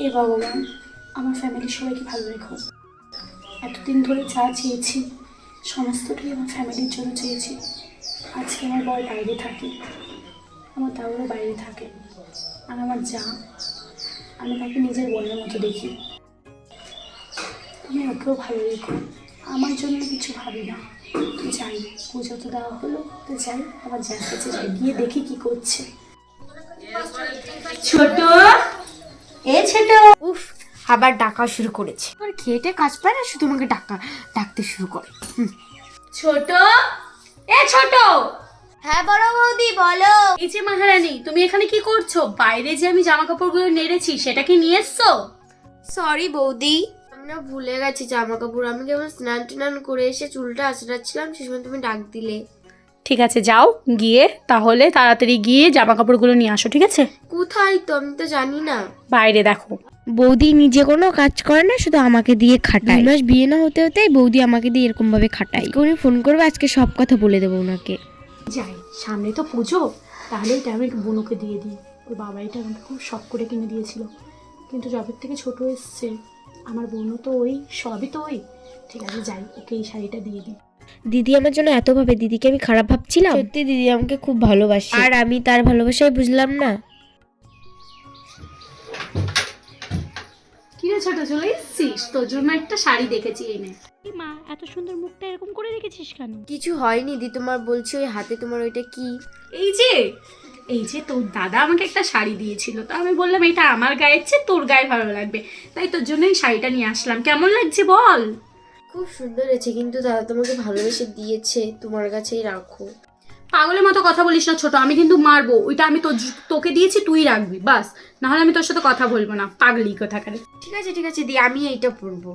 এ ভগবান, আমার ফ্যামিলির সবাইকে ভালো রেখো। এতদিন ধরে যা চেয়েছি সমস্তটাই আমার ফ্যামিলির জন্য চেয়েছি। আজকে আমার বর বাইরে থাকে, আমার দাদারও বাইরে থাকে, আর আমার যা, আমি তাকে নিজের বোনের মতো দেখি। তুমি ওকেও ভালো রেখো, আমার জন্য কিছু ভাবি না। তো যাই, পুজো তো দেওয়া হলো, তো যাই আমার যার কাছে যাই, গিয়ে দেখি কি করছে। ছোট, এ ছোট, উফ, আবার ডাকা শুরু করেছে। আর খেটে কাজ পায় না, শুধু আমাকে ডাকতে শুরু করে। ছোট, এ ছোট। হ্যাঁ বড় বৌদি বলো। এই যে মহারানী, তুমি এখানে কি করছো? বাইরে যে আমি জামা কাপড়গুলো নেড়েছি সেটা কি নিয়ে এসছো? সরি বৌদি, আমি না ভুলে গেছি জামা কাপড়। আমি কেবল স্নান টান করে এসে চুলটা আঁচড়াচ্ছিলাম, সে সময় তুমি ডাক দিলে। ঠিক আছে, যাও গিয়ে তাহলে তাড়াতাড়ি গিয়ে জামা কাপড়গুলো নিয়ে আসো, ঠিক আছে? কোথায় তো আমি তো জানি না। বাইরে দেখো। বৌদি নিজে কোনো কাজ করে না, শুধু আমাকে দিয়ে খাটায়। 2 মাস বিয়ে না হতে হতেই বৌদি আমাকে দিয়ে এরকম ভাবে খাটায়। উনি ফোন করবে, আজকে সব কথা বলে দেবো ওনাকে। যাই, সামনে তো পুজো, তাহলে এটা আমি একটু বুনুকে দিয়ে দিই। ওর বাবা এটা আমাকে খুব শখ করে কিনে দিয়েছিল, কিন্তু জবের থেকে ছোট এসছে। আমার বোনও তো ওই, সবই তো ওই। ঠিক আছে, যাই, ওকে এই শাড়িটা দিয়ে দিই। দিদি আমার জন্য এত ভাবে, দিদিকে আমি খারাপ ভাবছিলাম? সত্যি দিদি আমাকে খুব ভালোবাসে, আর আমি তার ভালোবাসাই বুঝলাম না। কি রে ছোট, চলে এসেছিস? তোর জন্য একটা শাড়ি দেখেছি, এনে। মা, এত সুন্দর মুখটা এরকম করে রেখেছিস কেন? কিছু হয়নি দি, তোমার বলছি ওই হাতে তোমার ওইটা কি? এই যে তোর দাদা আমাকে একটা শাড়ি দিয়েছিল, তো আমি বললাম এটা আমার গায়ের চেয়ে তোর গায়ে ভালো লাগবে, তাই তোর জন্য এই শাড়িটা নিয়ে আসলাম। কেমন লাগছে বল? খুব সুন্দর হয়েছে, কিন্তু দাদা তোমাকে ভালোবেসে দিয়েছে, তোমার কাছেই রাখো। পাগলের মতো কথা বলিস না ছোট, আমি কিন্তু মারবো। ওইটা আমি তোকে দিয়েছি, তুই রাখবি বাস, নাহলে আমি তোর সাথে কথা বলবো না। পাগলি কোথাকারে। ঠিক আছে দি, আমি এইটা পরবো।